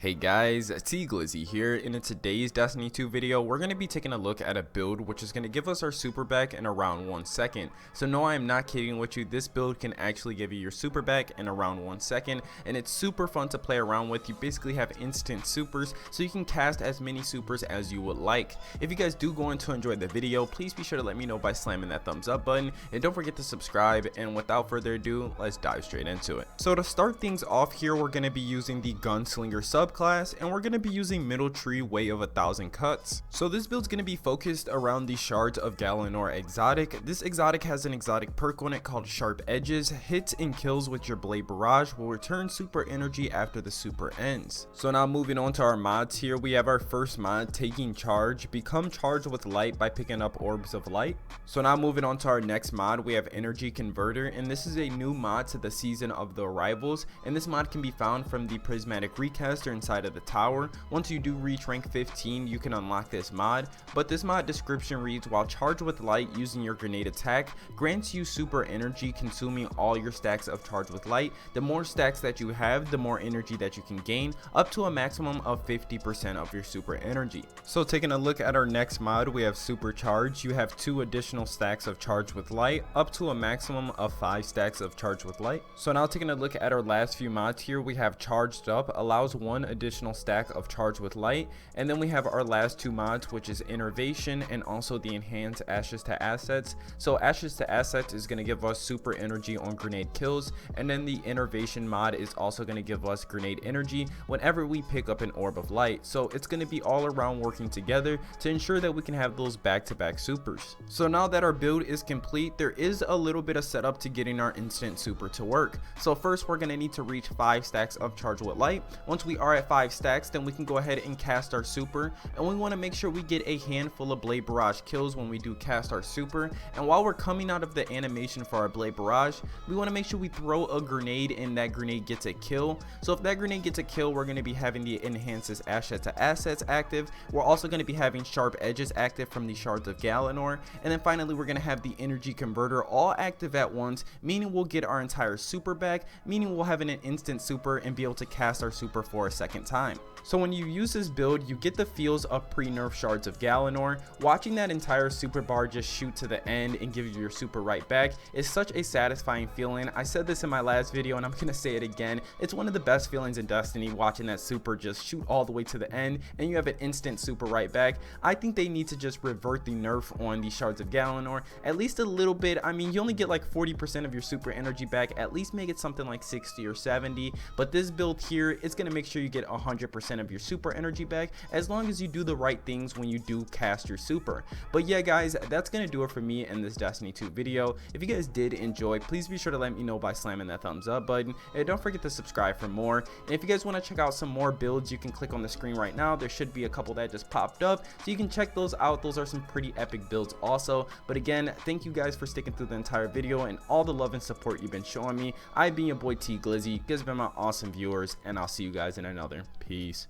Hey guys, T Glizzy here, and in today's Destiny 2 video, we're going to be taking a look at a build which is going to give us our super back in around 1 second. So no, I am not kidding with you, this build can actually give you your super back in around 1 second, and it's super fun to play around with. You basically have instant supers, so you can cast as many supers as you would like. If you guys do go on to enjoy the video, please be sure to let me know by slamming that thumbs up button, and don't forget to subscribe, and without further ado, let's dive straight into it. So to start things off here, we're going to be using the Gunslinger subclass, and we're going to be using middle tree way of 1,000 cuts. So this build's going to be focused around the shards of Galanor exotic. This exotic has an exotic perk on it called Sharp Edges. Hits and kills with your blade barrage will return super energy after the super ends. So now moving on to our mods here, we have our first mod, taking charge. Become charged with light by picking up orbs of light. So now moving on to our next mod, we have energy converter, and this is a new mod to the season of the arrivals, and this mod can be found from the prismatic recaster inside of the tower. Once you do reach rank 15, you can unlock this mod, but this mod description reads, while charged with light using your grenade attack grants you super energy, consuming all your stacks of charge with light. The more stacks that you have, the more energy that you can gain, up to a maximum of 50% of your super energy. So taking a look at our next mod, we have supercharge. You have 2 additional stacks of charge with light, up to a maximum of 5 stacks of charge with light. So now taking a look at our last few mods here, we have charged up, allows 1 additional stack of charge with light, and then we have our last 2 mods, which is innervation and also the enhanced ashes to assets. So ashes to assets is going to give us super energy on grenade kills, and then the innervation mod is also going to give us grenade energy whenever we pick up an orb of light. So it's going to be all around working together to ensure that we can have those back-to-back supers. So now that our build is complete, there is a little bit of setup to getting our instant super to work. So first we're going to need to reach 5 stacks of charge with light. Once we are at 5 stacks, then we can go ahead and cast our super, and we want to make sure we get a handful of blade barrage kills when we do cast our super. And while we're coming out of the animation for our blade barrage, we want to make sure we throw a grenade and that grenade gets a kill. So if that grenade gets a kill, we're going to be having the enhances ashes to assets active. We're also going to be having sharp edges active from the shards of Galanor, and then finally we're going to have the energy converter all active at once, meaning we'll get our entire super back, meaning we'll have an instant super and be able to cast our super for a second time. So when you use this build, you get the feels of pre-nerf shards of Galanor. Watching that entire super bar just shoot to the end and give you your super right back is such a satisfying feeling. I said this in my last video and I'm gonna say it again. It's one of the best feelings in Destiny, watching that super just shoot all the way to the end and you have an instant super right back. I think they need to just revert the nerf on the shards of Galanor at least a little bit. I mean, you only get like 40% of your super energy back, at least make it something like 60 or 70, but this build here is gonna make sure you get 100% of your super energy back as long as you do the right things when you do cast your super. But yeah guys, that's gonna do it for me in this Destiny 2 video. If you guys did enjoy, please be sure to let me know by slamming that thumbs up button, and don't forget to subscribe for more. And if you guys want to check out some more builds, you can click on the screen right now. There should be a couple that just popped up, so you can check those out. Those are some pretty epic builds also. But again, thank you guys for sticking through the entire video and all the love and support you've been showing me. I've been your boy T Glizzy. You guys have been my awesome viewers, and I'll see you guys in another. Peace.